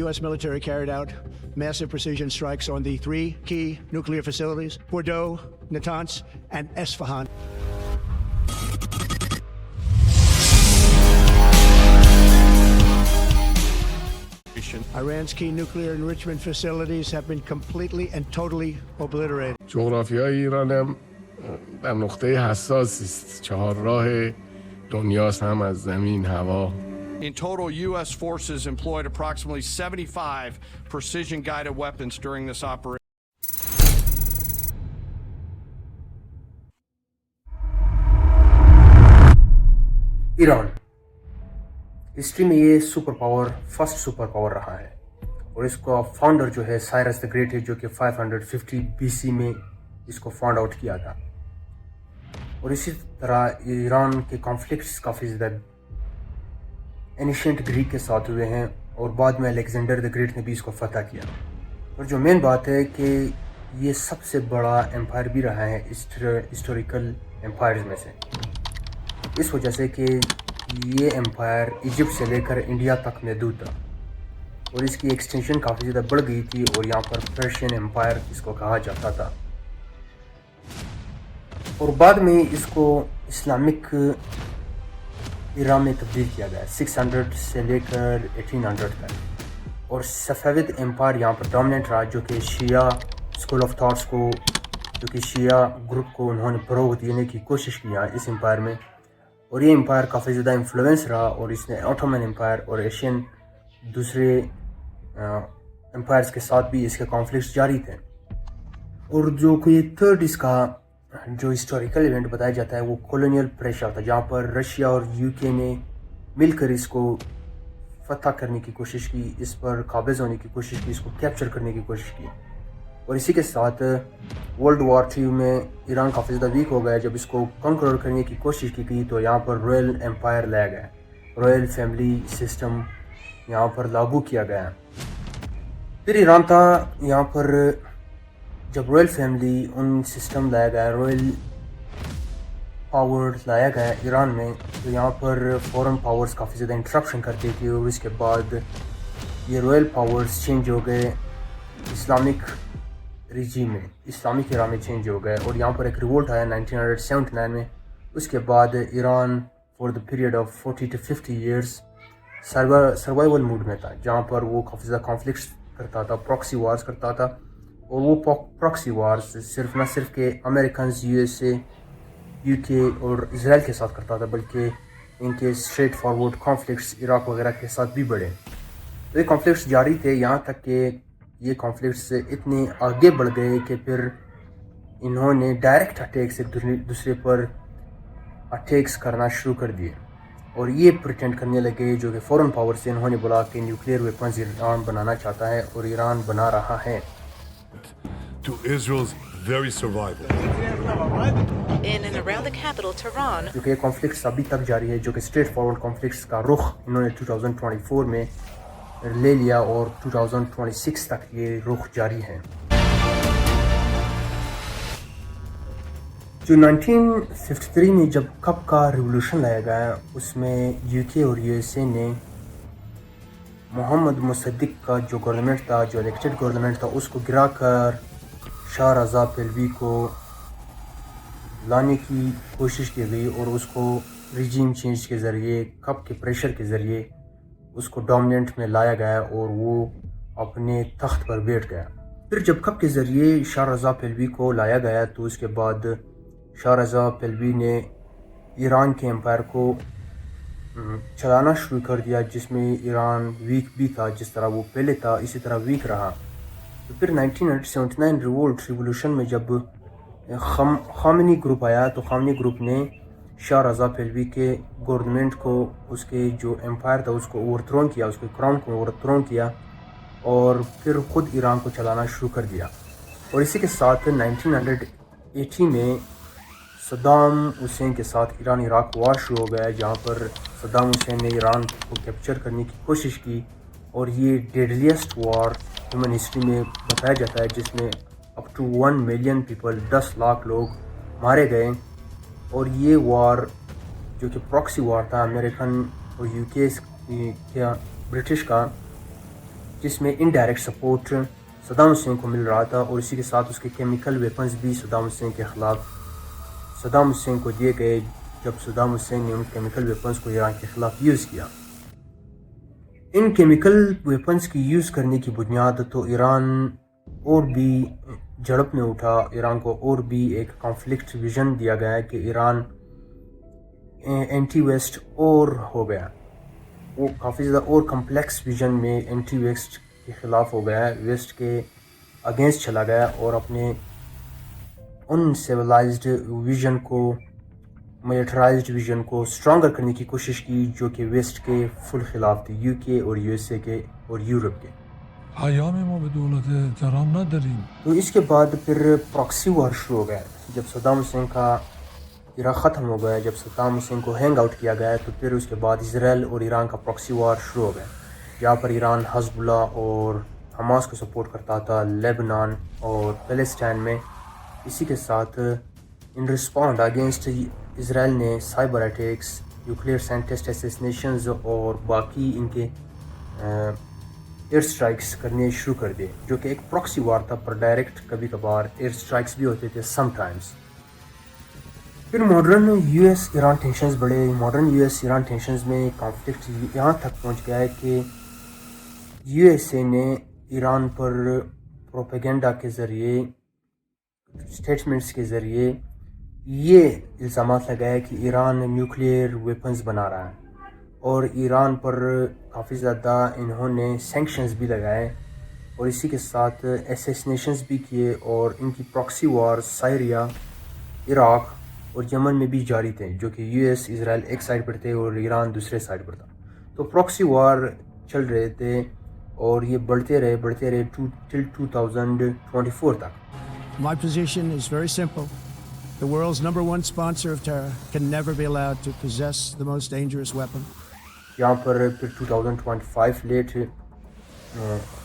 U.S. military carried out massive precision strikes on the three key nuclear facilities, Fordow, Natanz, and Esfahan. Iran's key nuclear enrichment facilities have been completely and totally obliterated. جغرافیای Iran هم در نقطه حساسی است. چهار راه دنیاست، هم از زمین، هوا. In total, U.S. forces employed approximately 75 precision-guided weapons during this operation. Iran history میں یہ super power first super power رہا ہے، اور اس کا فاؤنڈر جو ہے سائرس دا گریٹ ہے، جو کہ 550 BC میں اس کو فاؤنڈ آؤٹ کیا تھا. اور اسی طرح ایران کے کانفلکٹس کافی زیادہ اینشینٹ گریک کے ساتھ ہوئے ہیں، اور بعد میں الیگزینڈر دا گریٹ نے بھی اس کو فتح کیا. اور جو مین بات ہے کہ یہ سب سے بڑا امپائر بھی رہا ہے ہسٹوریکل امپائرز میں سے، اس وجہ سے کہ یہ امپائر ایجپٹ سے لے کر انڈیا تک محدود تھا، اور اس کی ایکسٹینشن کافی زیادہ بڑھ گئی تھی، اور یہاں پر پرشین امپائر اس کو کہا جاتا تھا. اور بعد میں اس کو اسلامک ایران میں تبدیل کیا گیا 600 سے لے کر 1800 تک. اور صفوید امپائر یہاں پر ڈومیننٹ رہا، جو کہ شیعہ اسکول آف تھاٹس کو، جو کہ شیعہ گروپ کو انہوں نے فروغ دینے کی کوشش کیا اس امپائر میں. اور یہ امپائر کافی زیادہ انفلوئنس رہا، اور اس نے آٹومن امپائر اور ایشین دوسرے امپائرز کے ساتھ بھی اس کے کانفلکٹس جاری تھے. اور جو کوئی تھرڈ اس کا جو ہسٹوریکل ایونٹ بتایا جاتا ہے وہ کولونیل پریشر تھا، جہاں پر رشیا اور UK نے مل کر اس کو فتح کرنے کی کوشش کی، اس پر قابض ہونے کی کوشش کی، اس کو کیپچر کرنے کی کوشش کی. اور اسی کے ساتھ ورلڈ وار 2 میں ایران کافی زیادہ ویک ہو گیا. جب اس کو کنکر کرنے کی کوشش کی گئی تو یہاں پر رائل امپائر لایا گیا، رائل فیملی سسٹم یہاں پر لاگو کیا گیا. پھر ایران تھا یہاں پر جب رائل فیملی ان سسٹم لایا گیا، رائل پاور لایا گیا ایران میں، تو یہاں پر فورن پاورز کافی زیادہ انٹرپشن کرتی تھی. اور اس کے بعد یہ رائل پاورز چینج ہو گئے اسلامک ریجیم میں، اسلامک ایران میں چینج ہو گئے. اور یہاں پر ایک ریولٹ آیا 1979 میں. اس کے بعد Iran for the period of 40 to 50 years survival mode میں تھا، جہاں پر وہ کافی زیادہ کانفلکٹس کرتا تھا، پراکسی وارز کرتا تھا. اور وہ پراکسی وارز صرف نہ صرف کہ امریکنز، USA، UK اور اسرائیل کے ساتھ کرتا تھا، بلکہ ان کے اسٹریٹ فارورڈ کانفلکٹس عراق وغیرہ کے ساتھ بھی بڑھے. تو یہ کانفلکٹس جاری تھے، یہاں تک کہ یہ کانفلکٹس اتنے آگے بڑھ گئے کہ پھر انہوں نے ڈائریکٹ اٹیکس ایک دوسرے پر اٹیکس کرنا شروع کر دیے. اور یہ پریٹینڈ کرنے لگے جو کہ فورن پاور سے، انہوں نے بولا کہ نیوکلیئر ویپنز ایران بنانا چاہتا ہے، اور ایران بنا رہا ہے. To Israel's very survival. In and around the capital, Tehran. جو کہ کانفلکٹس ابھی تک جاری ہے، جو کہ اسٹریٹ فارورڈ کانفلکٹس کا رخ انہوں نے 2024 میں لے لیا، اور 2026 تک یہ رخ جاری ہے. جو 1953 میں جب کپ کا ریولوشن لایا گیا، اس میں UK اور USA نے محمد مصدق کا جو گورنمنٹ تھا، جو الیکٹڈ گورنمنٹ تھا، اس کو گرا کر شاہ رضا پہلوی کو لانے کی کوشش کی گئی، اور اس کو ریجیم چینج کے ذریعے، کپ کے پریشر کے ذریعے اس کو ڈومیننٹ میں لایا گیا، اور وہ اپنے تخت پر بیٹھ گیا. پھر جب کپ کے ذریعے شاہ رضا پہلوی کو لایا گیا، تو اس کے بعد شاہ رضا پہلوی نے ایران کے امپائر کو چلانا شروع کر دیا، جس میں ایران ویک بھی تھا، جس طرح وہ پہلے تھا اسی طرح ویک رہا. تو پھر 1979 ریولوشن میں جب خامنی گروپ آیا، تو خامنی گروپ نے شاہ رضا پہلوی کے گورنمنٹ کو، اس کے جو امپائر تھا اس کو اوور تھرون کیا، اس کے کراؤن کو اوور تھرون کیا، اور پھر خود ایران کو چلانا شروع کر دیا. اور اسی کے ساتھ 1980 میں صدام حسین کے ساتھ ایران عراق وار شروع ہو گیا، جہاں پر صدام حسین نے ایران کو کیپچر کرنے کی کوشش کی. اور یہ ڈیڈلیسٹ وار ہیومن ہسٹری میں بتایا جاتا ہے، جس میں up to 1 million people, 10 lakh لوگ مارے گئے. اور یہ وار جو کہ پراکسی وار تھا امریکن اور UK کا، برٹش کا، جس میں انڈائریکٹ سپورٹ صدام حسین کو مل رہا تھا، اور اسی کے ساتھ اس کے کیمیکل ویپنز بھی صدام حسین کے خلاف صدام حسین کو دیے گئے جب صدام حسین نے ان کیمیکل ویپنز کو ایران کے خلاف یوز کیا۔ ان کیمیکل ویپنز کی یوز کرنے کی بنیاد تو ایران اور بھی جھڑپ میں اٹھا، ایران کو اور بھی ایک کانفلکٹ ویژن دیا گیا ہے کہ ایران اینٹی ویسٹ اور ہو گیا، وہ کافی زیادہ اور کمپلیکس ویژن میں اینٹی ویسٹ کے خلاف ہو گیا ہے، ویسٹ کے اگینسٹ چلا گیا اور اپنے ان سیولائزڈ ویژن کو، ملٹرائزڈ ویژن کو اسٹرانگر کرنے کی کوشش کی جو کہ ویسٹ کے فل خلاف تھی، یو کے اور یو ایس اے کے اور یورپ کے۔ ایام ما به دولت تهران نداریم. تو اس کے بعد پھر پراکسی وار شروع ہو گیا، جب صدام حسین کا عراق ختم ہو گیا، جب صدام حسین کو ہینگ آؤٹ کیا گیا، تو پھر اس کے بعد اسرائیل اور ایران کا پراکسی وار شروع ہو گیا، جہاں پر ایران حزب اللہ اور حماس کو سپورٹ کرتا تھا لیبنان اور فلسطین میں۔ اسی کے ساتھ ان رسپونڈ اگینسٹ اسرائیل نے سائبر اٹیکس، نیوکلیئر سائنٹسٹ اسیسنیشنز اور باقی ان کے ایئر سٹرائکس کرنے شروع کر دیے، جو کہ ایک پراکسی وار تھا، پر ڈائریکٹ کبھی کبھار ایئر سٹرائکس بھی ہوتے تھے سم ٹائمز۔ پھر modern U S Iran tensions بڑھے، modern U S Iran tensions میں کانفلکٹ یہاں تک پہنچ گیا ہے کہ یو ایس اے نے ایران پر پروپیگنڈا کے ذریعے، اسٹیٹمنٹس کے ذریعے یہ الزامات لگائے کہ ایران نیوکلیئر ویپنز بنا رہا ہے، اور ایران پر کافی زیادہ انہوں نے سینکشنز بھی لگائے، اور اسی کے ساتھ اسیسنیشنز بھی کیے، اور ان کی پراکسی وار سائریا، عراق اور یمن میں بھی جاری تھے، جو کہ یو ایس اسرائیل ایک سائڈ پر تھے اور ایران دوسرے سائڈ پر تھا۔ تو پراکسی وار چل رہے تھے اور یہ بڑھتے رہے ٹل 2024 تک۔ My position is very simple. The world's #1 sponsor of terror can never be allowed to possess the most dangerous weapon. یہاں پر پھر 2025 لیٹ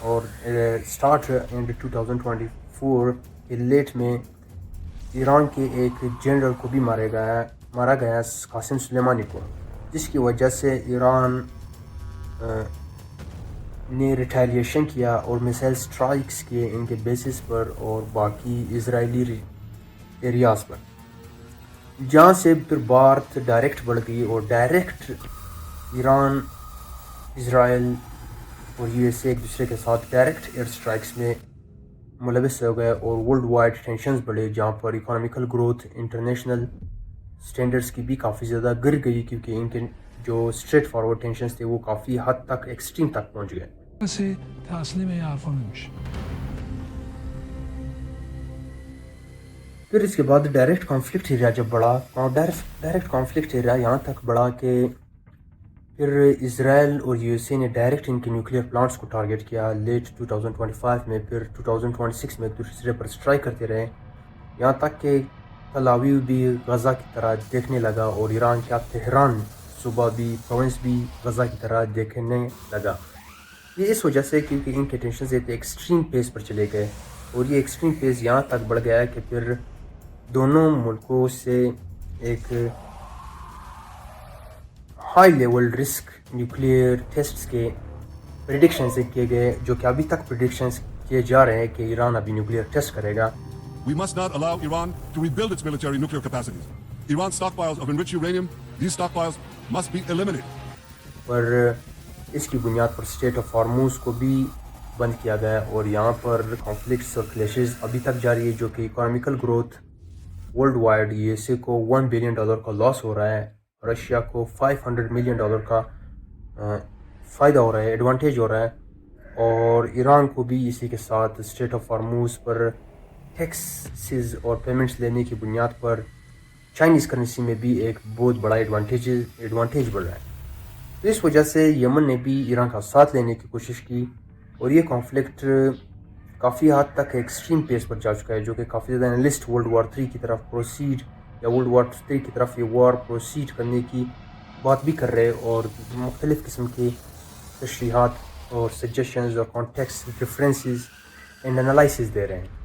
اور سٹارٹ اینڈ 2024 کے لیٹ میں ایران کے ایک جنرل کو بھی مارا گیا قاسم سلیمانی کو، جس کی وجہ سے ایران نے ریٹیلیشن کیا اور میسائل سٹرائکس کیے ان کے بیسس پر اور باقی اسرائیلی ایریاز پر، جہاں سے پھر بات ڈائریکٹ بڑھ گئی اور ڈائریکٹ ایران، اسرائیل اور یو ایس اے ایک دوسرے کے ساتھ ڈائریکٹ ایئر سٹرائکس میں ملوث ہو گئے، اور ورلڈ وائڈ ٹینشنز بڑھے، جہاں پر اکانومیکل گروتھ انٹرنیشنل سٹینڈرڈز کی بھی کافی زیادہ گر گئی، کیونکہ ان کے جو اسٹریٹ فارورڈ ٹینشنز تھے وہ کافی حد تک ایکسٹریم تک پہنچ گئے۔ کسی تسلیم این حرفا نمیشه. پھر اس کے بعد ڈائریکٹ کانفلکٹ ایریا جب بڑھا، ڈائریکٹ کانفلکٹ ایریا یہاں تک بڑھا کہ پھر اسرائیل اور یو ایس اے نے ڈائریکٹ ان کے نیوکلیئر پلانٹس کو ٹارگیٹ کیا لیٹ 2025 میں، پھر 2026 میں ایک دوسرے پر اسٹرائک کرتے رہے، یہاں تک کہ تل اویو بھی غزہ کی طرح دیکھنے لگا اور ایران کا تہران صوبہ بھی، پروونس بھی غزہ کی طرح دیکھنے لگا۔ یہ اس وجہ سے کیونکہ ان کے ٹینشنز ایک ایکسٹریم پیس پر چلے گئے، اور یہ ایکسٹریم پیس یہاں تک بڑھ گیا ہے کہ پھر دونوں ملکوں سے ایک high level risk nuclear tests کے پریڈکشنز کیے گئے، جو کہ ابھی تک پریڈکشنز کیے جا رہے ہیں کہ ایران ابھی نیوکلیئر ٹیسٹ کرے گا۔ We must not allow Iran to rebuild its military nuclear capacities. Iran's stockpiles of enriched uranium, these stockpiles must be eliminated. پر اس کی بنیاد پر اسٹیٹ آف ہارموز کو بھی بند کیا گیا، اور یہاں پر کانفلکٹس اور کلیشز ابھی تک جاری ہے، جو کہ economical growth worldwide U S A کو $1 بلین کا لاس ہو رہا ہے، رشیا کو $500 ملین کا فائدہ ہو رہا ہے، ایڈوانٹیج ہو رہا ہے، اور ایران کو بھی اسی کے ساتھ اسٹیٹ آف ہارموز پر ٹیکسز اور پیمنٹس لینے کی بنیاد پر چائنیز کرنسی میں بھی ایک بہت بڑا ایڈوانٹیج بڑھ رہا ہے۔ تو اس وجہ سے یمن نے بھی ایران کا ساتھ لینے کی کوشش کی، اور یہ کانفلکٹ کافی حد تک ایکسٹریم پیس پر جا چکا ہے، جو کہ کافی زیادہ انالسٹ ورلڈ وار 3 کی طرف پروسیڈ یا ورلڈ وار 3 کی طرف یہ وار پروسیڈ کرنے کی بات بھی کر رہے، اور مختلف قسم کے تشریحات اور سجیشنز اور کانٹیکسٹ ریفرنسز اینڈ انالائسز دے رہے ہیں۔